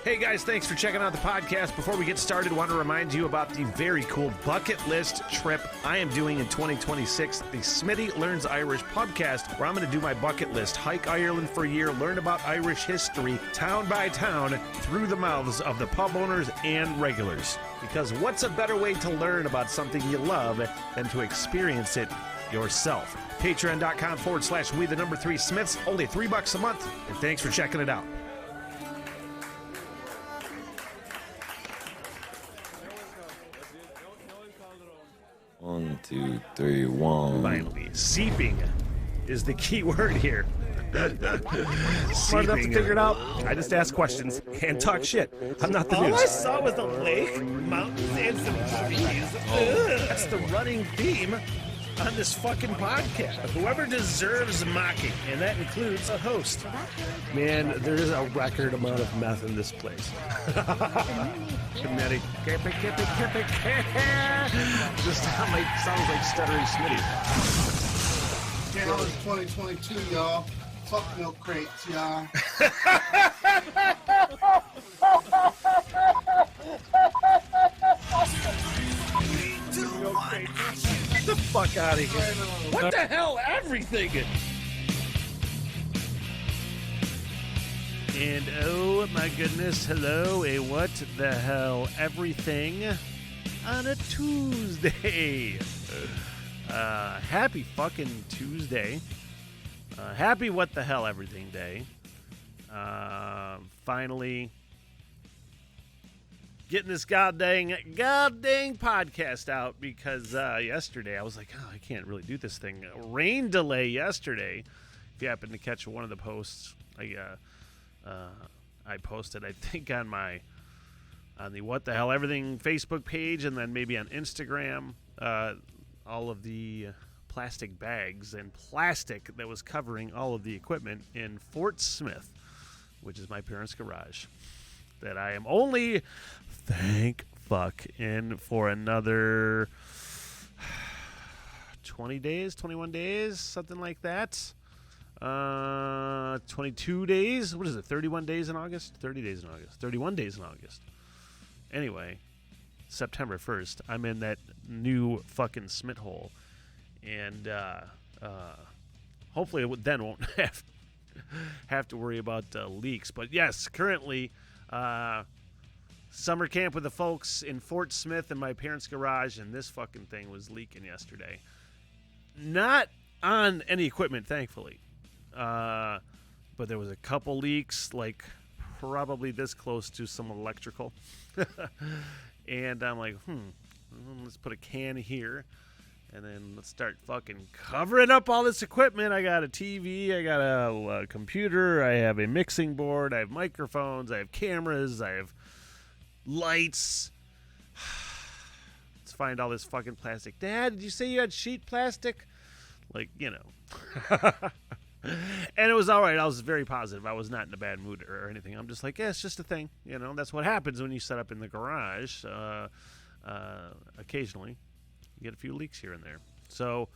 Hey guys, thanks for checking out the podcast. Before we get started, I want to remind you about the very cool bucket list trip I am doing in 2026, the Smitty Learns Irish podcast, where I'm going to do my bucket list, hike Ireland for a year, learn about Irish history, town by town, through the mouths of the pub owners and regulars. Because what's a better way to learn about something you love than to experience it yourself? Patreon.com/we3Smiths, only $3 a month, and thanks for checking it out. One, two, three, one. Finally, seeping is the key word here. Smart enough to figure it out. I just ask questions and talk shit. I'm not the All news. I saw was a lake, mountains, and some trees. That's the running theme on this fucking podcast. Whoever deserves mocking, and that includes a host. Man, there is a record amount of meth in this place. Kinetic. Just sounds like stuttering Smitty. Challenge 2022, y'all. Fuck milk crates, y'all. Get the fuck out of here. What the hell? Everything. And oh my goodness, hello, a what the hell everything on a Tuesday. Happy fucking Tuesday. Happy what the hell everything day. Finally getting this goddamn podcast out because yesterday I was like, oh, I can't really do this thing. Rain delay yesterday. If you happen to catch one of the posts, I posted, I think, on the What the Hell Everything Facebook page, and then maybe on Instagram, all of the plastic bags and plastic that was covering all of the equipment in Fort Smith, which is my parents' garage, that I am only, thank fuck, in for another 20 days, 21 days, something like that. 22 days. What is it? 31 days in August? 30 days in August. 31 days in August. Anyway, September 1st, I'm in that new fucking Smith hole. And hopefully it then won't have to worry about leaks. But yes, currently, summer camp with the folks in Fort Smith in my parents' garage, and this fucking thing was leaking yesterday. Not on any equipment, thankfully. But there was a couple leaks, like probably this close to some electrical. And I'm like, let's put a can here. And then let's start fucking covering up all this equipment. I got a TV, I got a computer, I have a mixing board, I have microphones, I have cameras, I have lights. Let's find all this fucking plastic. Dad, did you say you had sheet plastic? Like, you know. And it was all right. I was very positive. I was not in a bad mood or anything. I'm just like, yeah, it's just a thing. You know, that's what happens when you set up in the garage. Occasionally, you get a few leaks here and there. So,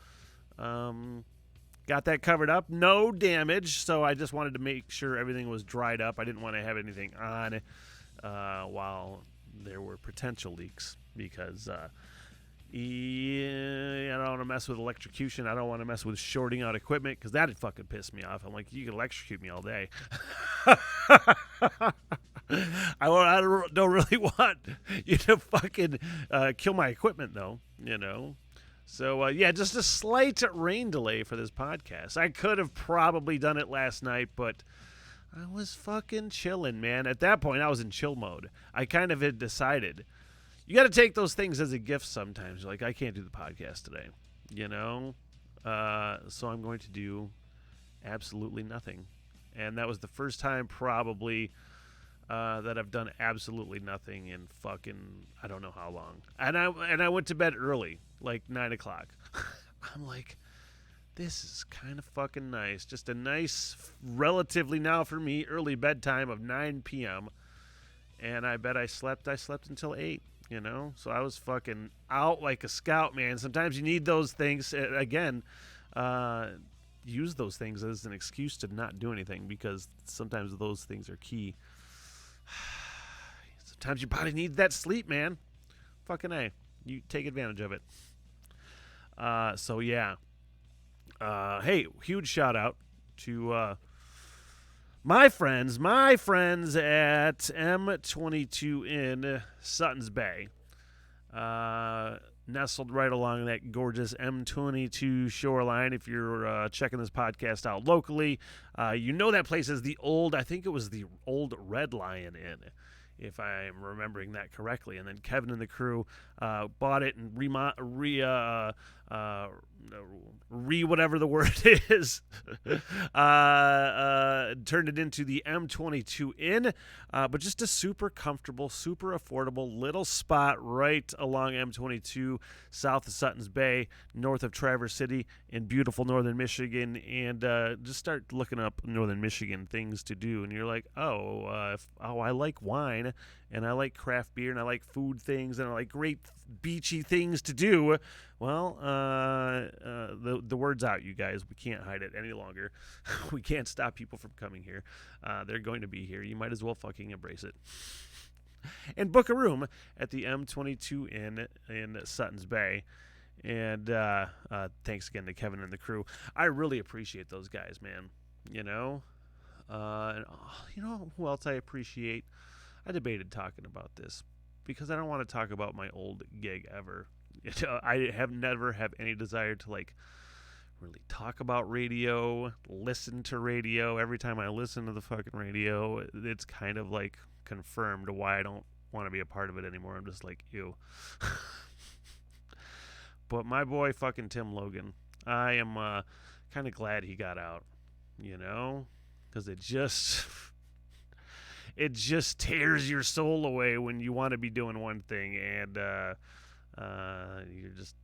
got that covered up. No damage. So I just wanted to make sure everything was dried up. I didn't want to have anything on while there were potential leaks because I don't want to mess with electrocution. I don't want to mess with shorting out equipment because that'd fucking piss me off. I'm like, you can electrocute me all day. I don't really want you to fucking kill my equipment, though, you know. So, yeah, just a slight rain delay for this podcast. I could have probably done it last night, but I was fucking chilling, man. At that point, I was in chill mode. I kind of had decided. You got to take those things as a gift sometimes. Like, I can't do the podcast today, you know? So I'm going to do absolutely nothing. And that was the first time probably that I've done absolutely nothing in fucking I don't know how long. And I went to bed early, like 9 o'clock. I'm like, this is kind of fucking nice. Just a nice, relatively now for me, early bedtime of 9 p.m. And I bet I slept until 8. You know, so I was fucking out like a scout, man. Sometimes you need those things. Again, use those things as an excuse to not do anything because sometimes those things are key. Sometimes your body needs that sleep, man. Fucking A. You take advantage of it. So, yeah. Hey, huge shout out to my friends at M22 Inn, Sutton's Bay. Nestled right along that gorgeous M22 shoreline. If you're checking this podcast out locally, you know that place is I think it was the old Red Lion Inn, if I'm remembering that correctly. And then Kevin and the crew bought it and whatever the word is, turned it into the M22 Inn, but just a super comfortable, super affordable little spot right along M22, south of Sutton's Bay, north of Traverse City in beautiful northern Michigan. And just start looking up northern Michigan things to do, and you're like, I like wine, and I like craft beer, and I like food things, and I like great beachy things to do. Well, the word's out, you guys. We can't hide it any longer. We can't stop people from coming here. They're going to be here. You might as well fucking embrace it. And book a room at the M22 Inn in Sutton's Bay. And thanks again to Kevin and the crew. I really appreciate those guys, man. You know? And you know who else I appreciate? I debated talking about this because I don't want to talk about my old gig ever. I never have any desire to like really talk about radio, listen to radio. Every time I listen to the fucking radio, it's kind of like confirmed why I don't want to be a part of it anymore. I'm just like, ew. But my boy fucking Tim Logan, I am kind of glad he got out, you know, because it just tears your soul away when you want to be doing one thing and you're just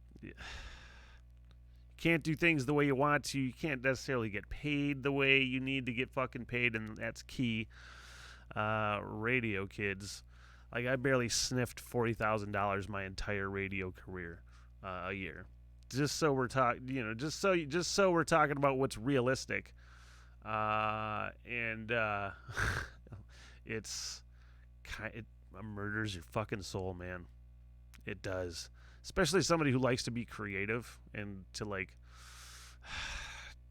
can't do things the way you want to. You can't necessarily get paid the way you need to get fucking paid, and that's key. Radio kids, like I barely sniffed $40,000 my entire radio career a year. Just so we're talking, you know, just so we're talking about what's realistic, and it murders your fucking soul, man. It does. Especially somebody who likes to be creative and to like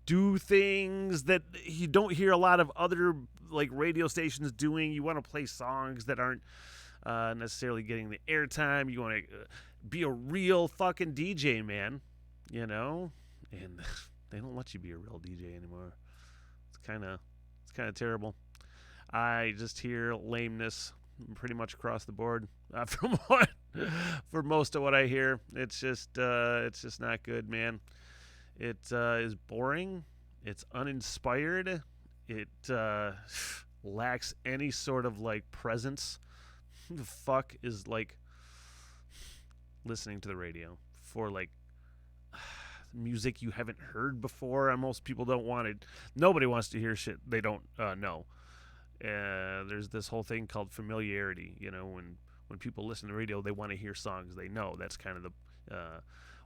do things that you don't hear a lot of other like radio stations doing. You want to play songs that aren't necessarily getting the airtime. You want to be a real fucking DJ, man. You know, and they don't let you be a real DJ anymore. It's kind of terrible. I just hear lameness pretty much across the board for most of what I hear. It's just not good, man. It is boring. It's uninspired. It lacks any sort of like presence. Who the fuck is like listening to the radio for like music you haven't heard before? And most people don't want it. Nobody wants to hear shit they don't know. There's this whole thing called familiarity. You know, when people listen to radio, they want to hear songs they know. That's kind of the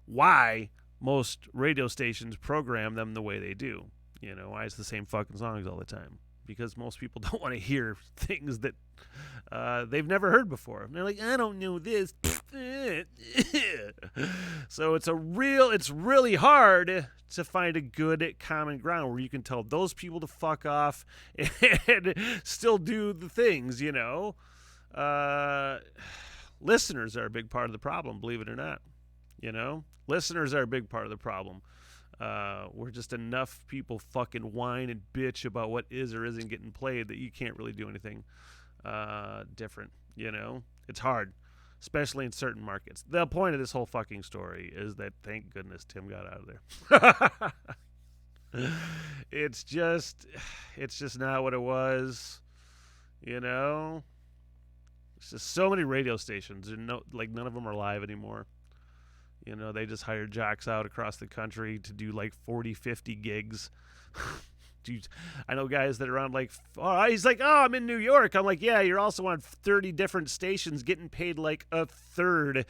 why most radio stations program them the way they do. You know, why it's the same fucking songs all the time. Because most people don't want to hear things that they've never heard before. And they're like, I don't know this. So it's really hard to find a good common ground where you can tell those people to fuck off and still do the things, you know. Listeners are a big part of the problem, believe it or not. You know, listeners are a big part of the problem. Where just enough people fucking whine and bitch about what is or isn't getting played that you can't really do anything different, you know? It's hard, especially in certain markets. The point of this whole fucking story is that thank goodness Tim got out of there. It's just not what it was, you know? It's just so many radio stations, and none of them are live anymore. You know, they just hired jocks out across the country to do like 40, 50 gigs. I know guys that are on like, oh, he's like, oh, I'm in New York. I'm like, yeah, you're also on 30 different stations getting paid like a third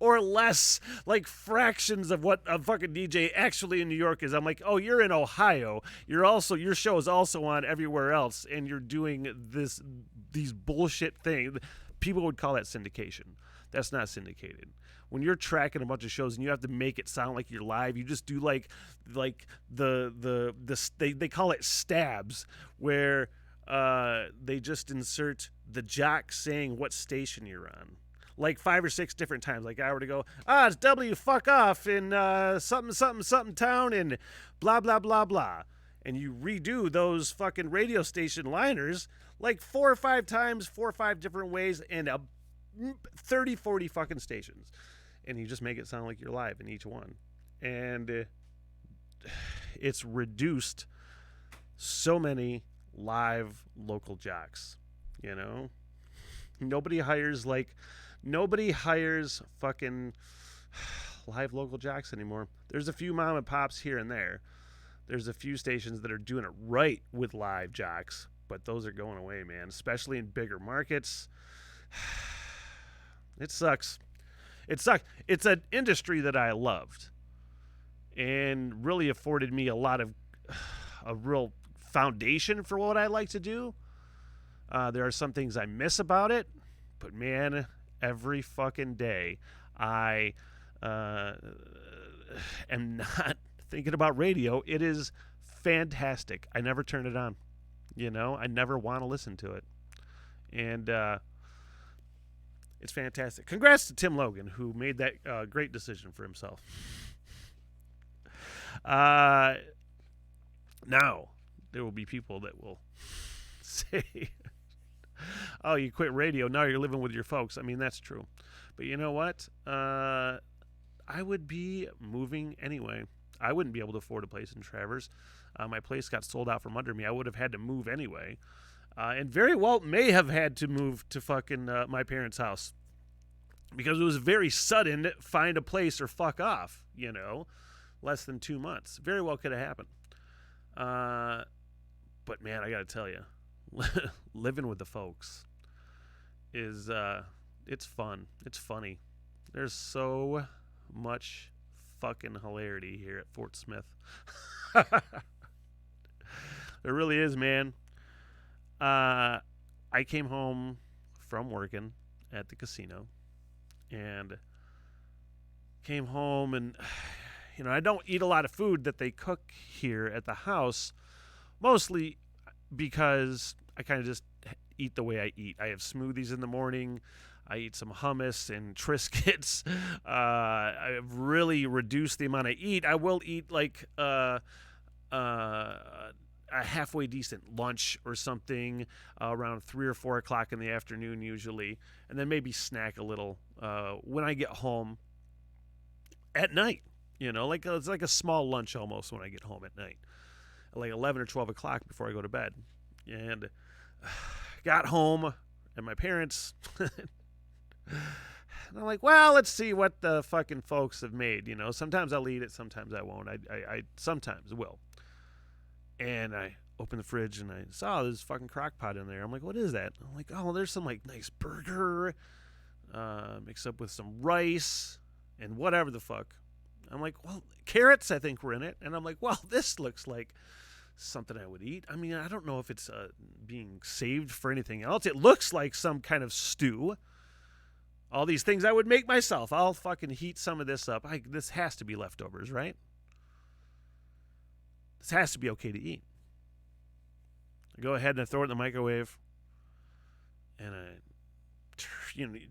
or less, like fractions of what a fucking DJ actually in New York is. I'm like, oh, you're in Ohio. Your show is also on everywhere else, and you're doing these bullshit things. People would call that syndication. That's not syndicated. When you're tracking a bunch of shows and you have to make it sound like you're live, you just do like they call it stabs, where they just insert the jock saying what station you're on, like 5 or 6 different times. Like I were to go, it's W fuck off in something something something town and blah blah blah blah, and you redo those fucking radio station liners like 4 or 5 times, 4 or 5 different ways, and 30, 40 fucking stations. And you just make it sound like you're live in each one. And it's reduced so many live local jocks, you know? Nobody hires fucking live local jocks anymore. There's a few mom and pops here and there. There's a few stations that are doing it right with live jocks, but those are going away, man, especially in bigger markets. It sucks. It sucks. It's an industry that I loved and really afforded me a real foundation for what I like to do. There are some things I miss about it, but man, every fucking day I am not thinking about radio. It is fantastic. I never turn it on. You know, I never want to listen to it. And it's fantastic. Congrats to Tim Logan, who made that great decision for himself. Now, there will be people that will say, oh, you quit radio, now you're living with your folks. I mean, that's true. But you know what? I would be moving anyway. I wouldn't be able to afford a place in Traverse. My place got sold out from under me. I would have had to move anyway. And very well may have had to move to fucking my parents' house, because it was very sudden, find a place or fuck off, you know, less than 2 months. Very well could have happened. But man, I got to tell you, living with the folks is, it's fun. It's funny. There's so much fucking hilarity here at Fort Smith. There really is, man. I came home from working at the casino and came home and, you know, I don't eat a lot of food that they cook here at the house, mostly because I kind of just eat the way I eat. I have smoothies in the morning. I eat some hummus and Triscuits. I've really reduced the amount I eat. I will eat like a halfway decent lunch or something around 3 or 4 o'clock in the afternoon usually, and then maybe snack a little when I get home at night. You know, like it's like a small lunch almost when I get home at night, like 11 or 12 o'clock before I go to bed. And got home, and my parents, and I'm like, well, let's see what the fucking folks have made. You know, sometimes I'll eat it, sometimes I won't. I sometimes will. And I opened the fridge and I saw this fucking crock pot in there. I'm like, what is that? I'm like, oh, there's some like nice burger mixed up with some rice and whatever the fuck. I'm like, well, carrots I think were in it. And I'm like, well, this looks like something I would eat. I mean, I don't know if it's being saved for anything else. It looks like some kind of stew. All these things I would make myself. I'll fucking heat some of this up. This has to be leftovers, right? This has to be okay to eat. I go ahead and I throw it in the microwave. And I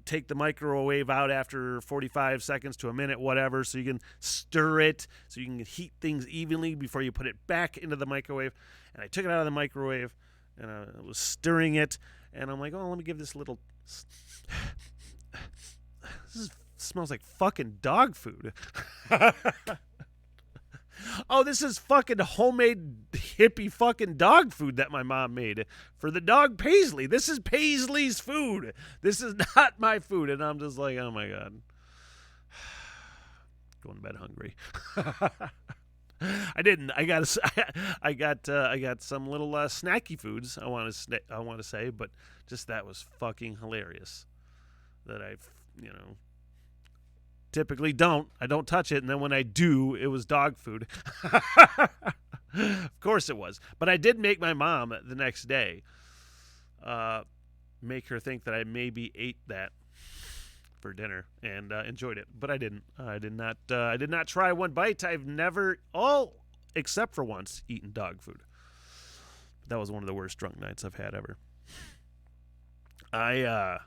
take the microwave out after 45 seconds to a minute, whatever, so you can stir it, so you can heat things evenly before you put it back into the microwave. And I took it out of the microwave, and I was stirring it, and I'm like, oh, let me give this a little... This smells like fucking dog food. Oh, this is fucking homemade hippie fucking dog food that my mom made for the dog Paisley. This is Paisley's food. This is not my food. And I'm just like, oh my God. Going to bed hungry. I didn't. I got some little snacky foods. I want to say, but just that was fucking hilarious. That typically don't. I don't touch it, and then when I do, it was dog food. Of course it was. But I did make my mom the next day make her think that I maybe ate that for dinner and enjoyed it, but I didn't. I did not try one bite. I've never, except for once, eaten dog food. That was one of the worst drunk nights I've had ever. God,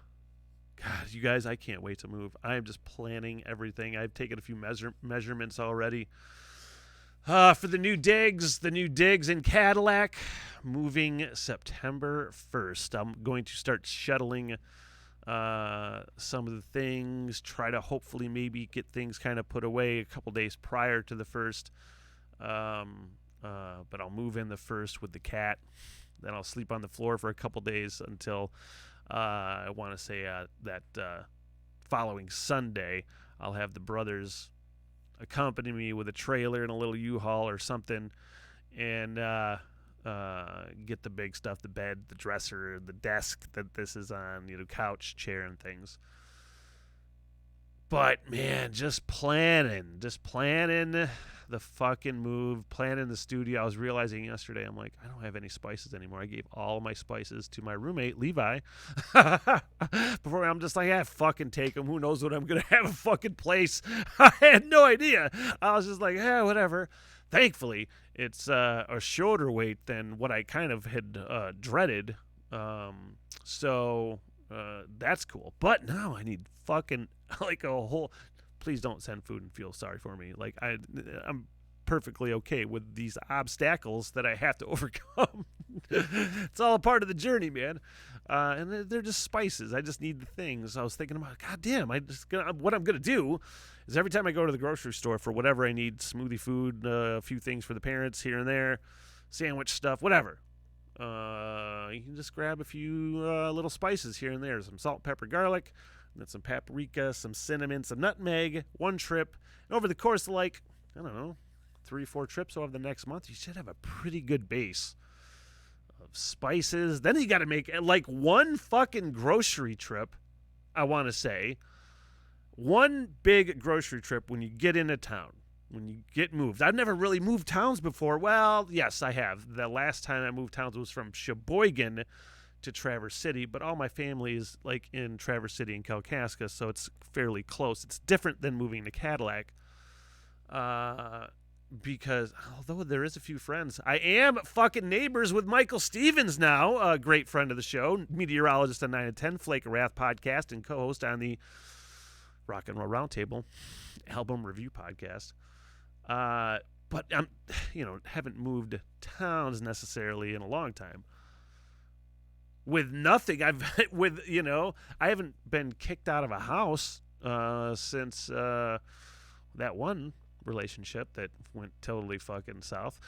you guys, I can't wait to move. I am just planning everything. I've taken a few measurements already. For the new digs in Cadillac, moving September 1st. I'm going to start shuttling some of the things, try to hopefully maybe get things kind of put away a couple days prior to the 1st. But I'll move in the 1st with the cat. Then I'll sleep on the floor for a couple days until I want to say that following Sunday, I'll have the brothers accompany me with a trailer and a little U-Haul or something, and get the big stuff, the bed, the dresser, the desk that this is on, couch, chair, and things. But, man, just planning the fucking move, planning the studio. I was realizing yesterday, I'm like, I don't have any spices anymore. I gave all my spices to my roommate, Levi. Before I'm just like, fucking take them. Who knows what I'm going to have a fucking place. I had no idea. I was just like, whatever. Thankfully, it's a shorter wait than what I kind of had dreaded. So that's cool. But now I need fucking like a whole... Please don't send food and feel sorry for me. Like, I'm perfectly okay with these obstacles that I have to overcome. It's all a part of the journey, man. And they're just spices. I just need the things. I was thinking about, God damn, what I'm going to do is every time I go to the grocery store for whatever I need, smoothie food, a few things for the parents here and there, sandwich stuff, whatever. You can just grab a few little spices here and there. Some salt, pepper, garlic. And then some paprika, some cinnamon, some nutmeg, one trip. And over the course of 3 or 4 trips over the next month, you should have a pretty good base of spices. Then you got to make one fucking grocery trip, I want to say. One big grocery trip when you get into town, when you get moved. I've never really moved towns before. Well, yes, I have. The last time I moved towns was from Sheboygan to Traverse City, but all my family is in Traverse City and Kalkaska, so it's fairly close. It's different than moving to Cadillac, because although there is a few friends, I am fucking neighbors with Michael Stevens now, a great friend of the show, meteorologist on 9 and 10, Flake of Wrath podcast, and co-host on the Rock and Roll Roundtable album review podcast. But I'm, haven't moved towns necessarily in a long time. With nothing, I haven't been kicked out of a house since that one relationship that went totally fucking south.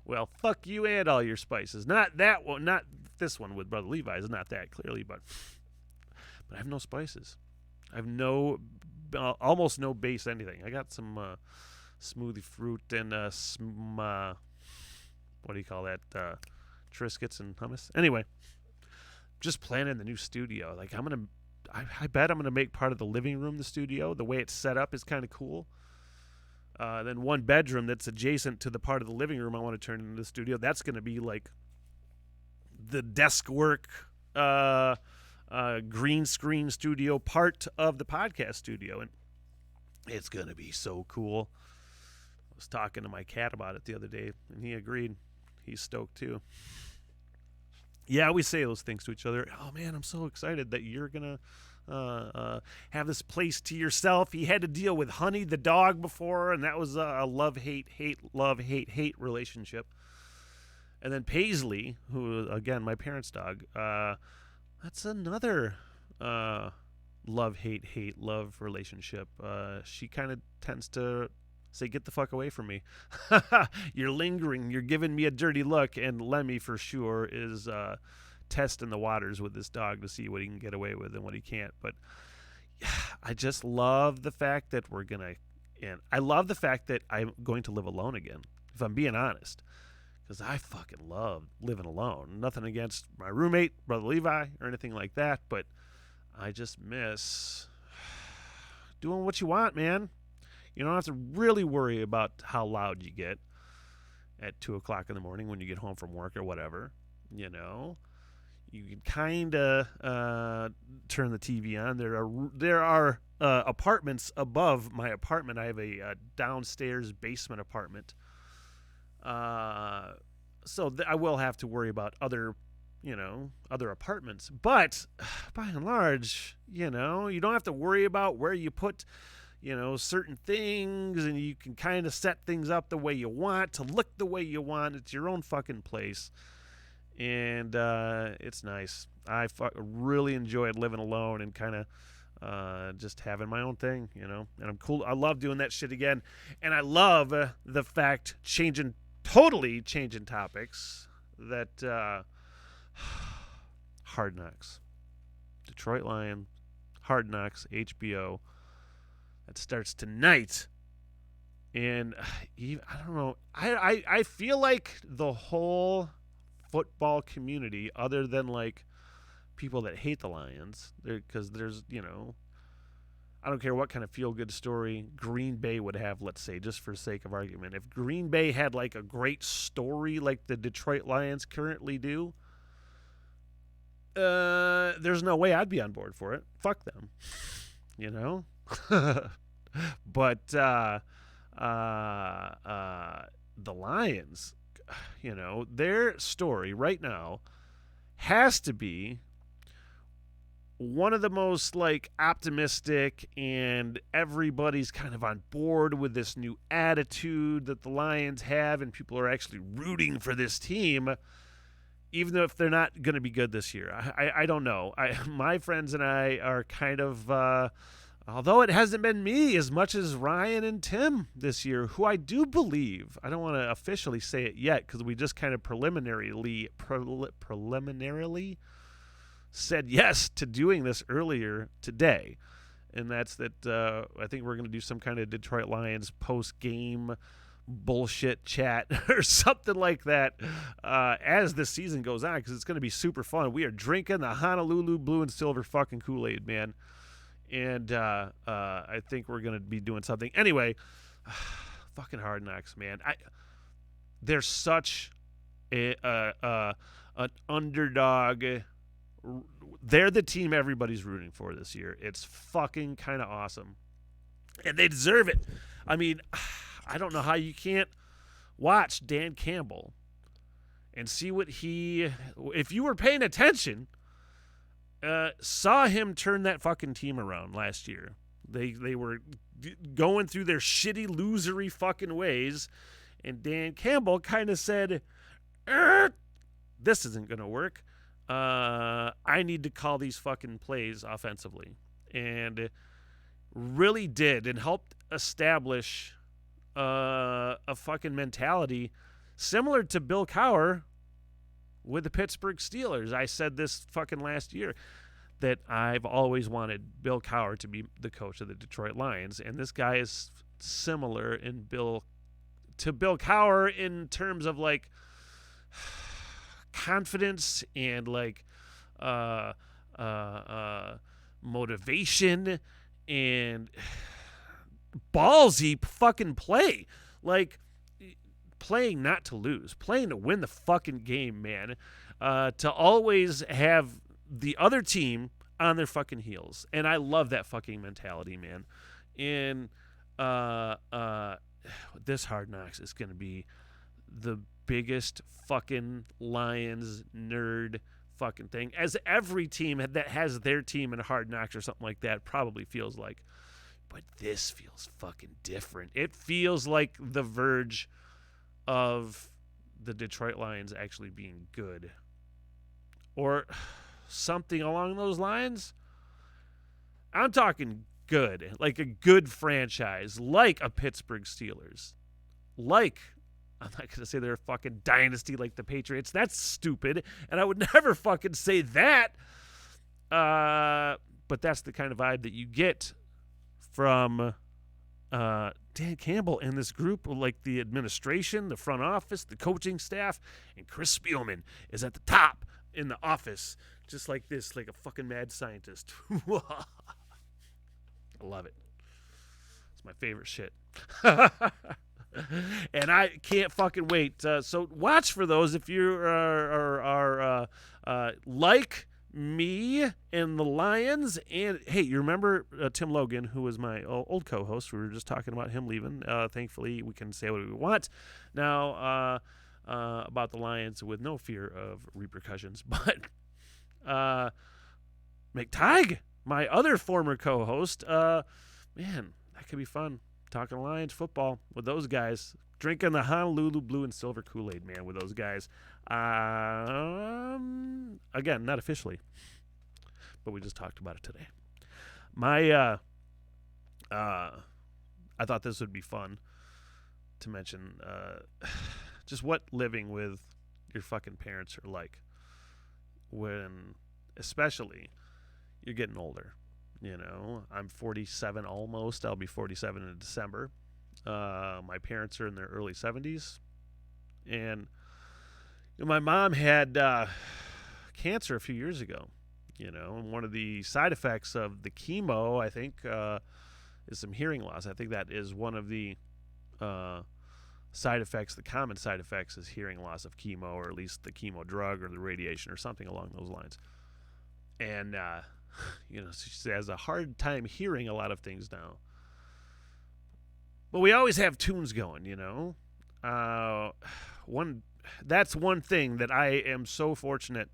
Well, fuck you and all your spices. Not that one, not this one with Brother Levi's, not that clearly, but I have no spices. I have almost no base anything. I got some smoothie fruit and what do you call that? Triscuits and hummus. Anyway, just planning the new studio. I bet I'm gonna make part of the living room the studio. The way it's set up is kind of cool. Then one bedroom that's adjacent to the part of the living room I want to turn into the studio. That's gonna be like the desk work, green screen studio part of the podcast studio, and it's gonna be so cool. I was talking to my cat about it the other day, and he agreed. He's stoked too. Yeah, we say those things to each other. Oh man, I'm so excited that you're gonna have this place to yourself. He had to deal with Honey the dog before, and that was a love-hate relationship. And then Paisley, who again my parents' dog, that's another love-hate love relationship. She kind of tends to say, get the fuck away from me. You're lingering. You're giving me a dirty look. And Lemmy, for sure, is testing the waters with this dog to see what he can get away with and what he can't. But I just love the fact that we're going to And I love the fact that I'm going to live alone again, if I'm being honest, because I fucking love living alone. Nothing against my roommate, Brother Levi, or anything like that, but I just miss doing what you want, man. You don't have to really worry about how loud you get at 2 o'clock in the morning when you get home from work or whatever. You know, you can kind of turn the TV on. There are apartments above my apartment. I have a downstairs basement apartment, so I will have to worry about other apartments. But by and large, you don't have to worry about where you put certain things, and you can kind of set things up the way you want, to look the way you want. It's your own fucking place, and it's nice. I really enjoyed living alone and kind of just having my own thing, and I'm cool. I love doing that shit again, and I love the fact, totally changing topics, that Hard Knocks, Detroit Lions, Hard Knocks, HBO. That starts tonight, and I don't know. I feel like the whole football community, other than like people that hate the Lions, because there's I don't care what kind of feel-good story Green Bay would have, let's say, just for sake of argument. If Green Bay had like a great story like the Detroit Lions currently do, there's no way I'd be on board for it. Fuck them, But the Lions, their story right now has to be one of the most like optimistic, and everybody's kind of on board with this new attitude that the Lions have, and people are actually rooting for this team, even though if they're not going to be good this year. I don't know. My friends and I are kind of although it hasn't been me as much as Ryan and Tim this year, who I do believe, I don't want to officially say it yet because we just kind of preliminarily said yes to doing this earlier today. And that's that I think we're going to do some kind of Detroit Lions post-game bullshit chat or something like that as the season goes on, because it's going to be super fun. We are drinking the Honolulu blue and silver fucking Kool-Aid, man. And I think we're going to be doing something. Anyway, fucking Hard Knocks, man. They're such an underdog. They're the team everybody's rooting for this year. It's fucking kind of awesome. And they deserve it. I mean, I don't know how you can't watch Dan Campbell and see what if you were paying attention, saw him turn that fucking team around last year. They were going through their shitty, losery fucking ways, and Dan Campbell kind of said, this isn't going to work. I need to call these fucking plays offensively. And really did, and helped establish a fucking mentality similar to Bill Cowher with the Pittsburgh Steelers. I said this fucking last year that I've always wanted Bill Cowher to be the coach of the Detroit Lions, and this guy is similar to Bill Cowher in terms of like confidence and like motivation and ballsy fucking play, like playing not to lose, playing to win the fucking game, man. To always have the other team on their fucking heels. And I love that fucking mentality, man. And this Hard Knocks is going to be the biggest fucking Lions nerd fucking thing, as every team that has their team in Hard Knocks or something like that probably feels like. But this feels fucking different. It feels like the verge of the Detroit Lions actually being good, or something along those lines. I'm talking good, like a good franchise, like a Pittsburgh Steelers, like, I'm not going to say they're a fucking dynasty like the Patriots. That's stupid, and I would never fucking say that. But that's the kind of vibe that you get from Dan Campbell and this group, like the administration, the front office, the coaching staff, and Chris Spielman is at the top in the office, just like this, like a fucking mad scientist. I love it. It's my favorite shit. And I can't fucking wait. So watch for those if you are like me and the Lions. And hey, you remember Tim Logan, who was my old co-host? We were just talking about him leaving. Thankfully, we can say what we want now about the Lions with no fear of repercussions. But McTighe, my other former co-host, man, that could be fun. Talking Lions football with those guys. Drinking the Honolulu blue and silver Kool-Aid, man, with those guys. Again, not officially, but we just talked about it today. I thought this would be fun to mention just what living with your fucking parents are like when, especially, you're getting older. You know, I'm 47 almost. I'll be 47 in December. My parents are in their early 70s. And my mom had cancer a few years ago. You know, and one of the side effects of the chemo, I think, is some hearing loss. I think that is one of the side effects, the common side effects is hearing loss of chemo, or at least the chemo drug or the radiation or something along those lines. And, you know, she has a hard time hearing a lot of things now. But we always have tunes going, you know. That's one thing that I am so fortunate,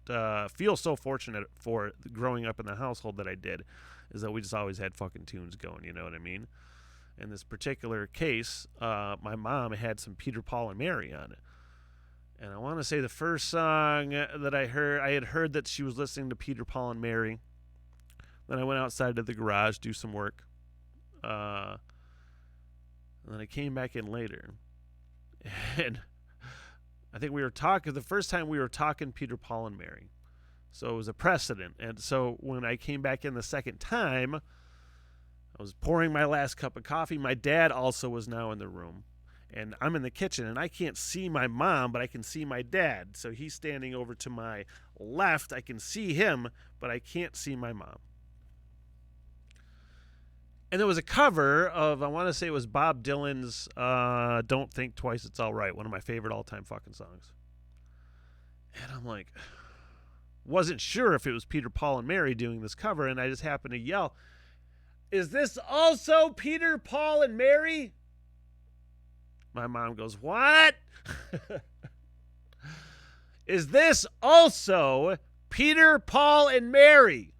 feel so fortunate for growing up in the household that I did, is that we just always had fucking tunes going, you know what I mean? In this particular case, my mom had some Peter, Paul, and Mary on it. And I want to say the first song that I had heard that she was listening to Peter, Paul, and Mary. Then I went outside to the garage, do some work. And then I came back in later. And I think we were talking, the first time we were talking Peter, Paul, and Mary. So it was a precedent. And so when I came back in the second time, I was pouring my last cup of coffee. My dad also was now in the room. And I'm in the kitchen, and I can't see my mom, but I can see my dad. So he's standing over to my left. I can see him, but I can't see my mom. And there was a cover of, I want to say it was Bob Dylan's Don't Think Twice, It's All Right, one of my favorite all-time fucking songs. And I'm like, wasn't sure if it was Peter, Paul, and Mary doing this cover, and I just happened to yell, "Is this also Peter, Paul, and Mary?" My mom goes, "What?" "Is this also Peter, Paul, and Mary?"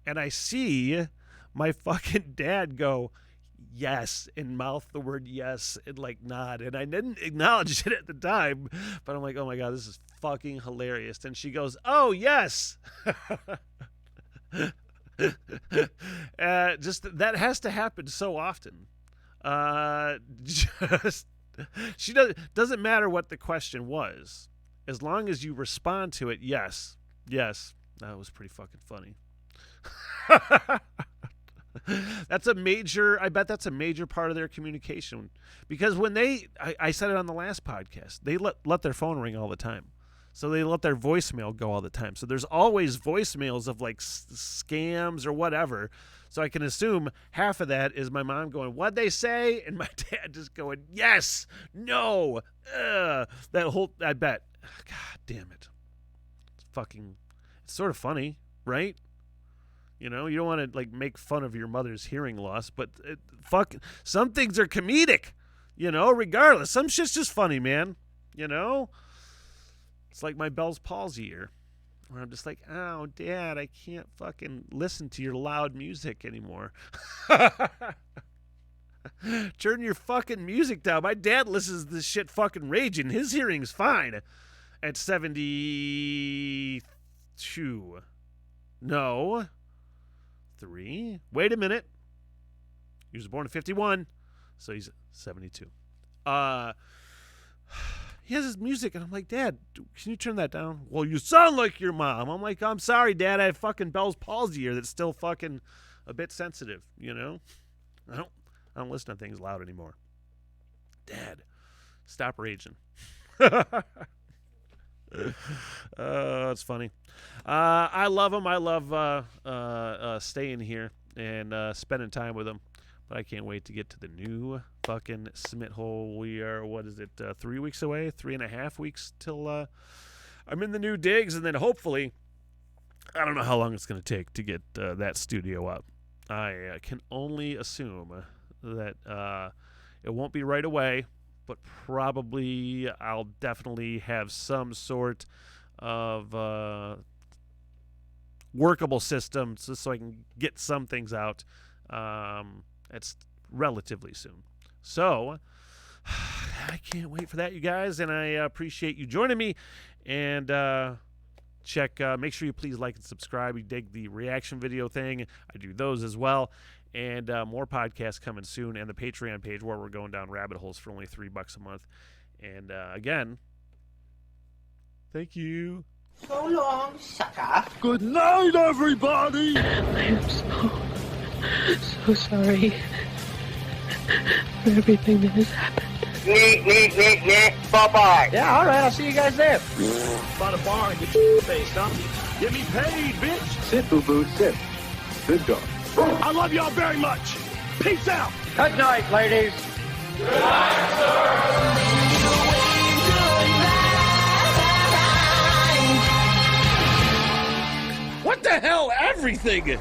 And I see my fucking dad go, "Yes," and mouth the word yes and like nod. And I didn't acknowledge it at the time, but I'm like, oh my God, this is fucking hilarious. And she goes, "Oh, yes." Just that has to happen so often. She doesn't matter what the question was, as long as you respond to it. Yes. That was pretty fucking funny. I bet that's a major part of their communication, because when I said it on the last podcast, they let their phone ring all the time. So they let their voicemail go all the time. So there's always voicemails of like scams or whatever. So I can assume half of that is my mom going, "What'd they say?" And my dad just going, "Yes, no, that whole, I bet. God damn it. It's sort of funny, right? You know, you don't want to like make fun of your mother's hearing loss, but some things are comedic, you know, regardless. Some shit's just funny, man. You know? It's like my Bell's palsy year, where I'm just like, "Oh, Dad, I can't fucking listen to your loud music anymore." Turn your fucking music down. My dad listens to this shit fucking raging. His hearing's fine at 72. No. 3. Wait a minute. He was born in 51, so he's 72. He has his music, and I'm like, "Dad, can you turn that down?" "Well, you sound like your mom." I'm like, "I'm sorry, Dad. I have fucking Bell's palsy here that's still fucking a bit sensitive, you know? I don't listen to things loud anymore. Dad, stop raging. It's funny. I love them. I love staying here and spending time with them. But I can't wait to get to the new fucking Smith hole. We are, 3 weeks away? 3.5 weeks till I'm in the new digs. And then hopefully, I don't know how long it's going to take to get that studio up. I can only assume that it won't be right away. But probably I'll definitely have some sort of workable system so I can get some things out. It's relatively soon. So I can't wait for that, you guys. And I appreciate you joining me. And make sure you please like and subscribe. You dig the reaction video thing. I do those as well. And more podcasts coming soon, and the Patreon page where we're going down rabbit holes for only $3 a month. And again, thank you. So long, sucker. Good night, everybody. I am so sorry for everything that has happened. Bye-bye. Yeah, all right. I'll see you guys there. By the bar and get your face, huh? Get me paid, bitch. Sit, boo-boo, sit. Good dog. I love y'all very much. Peace out. Good night, ladies. What the hell? Everything.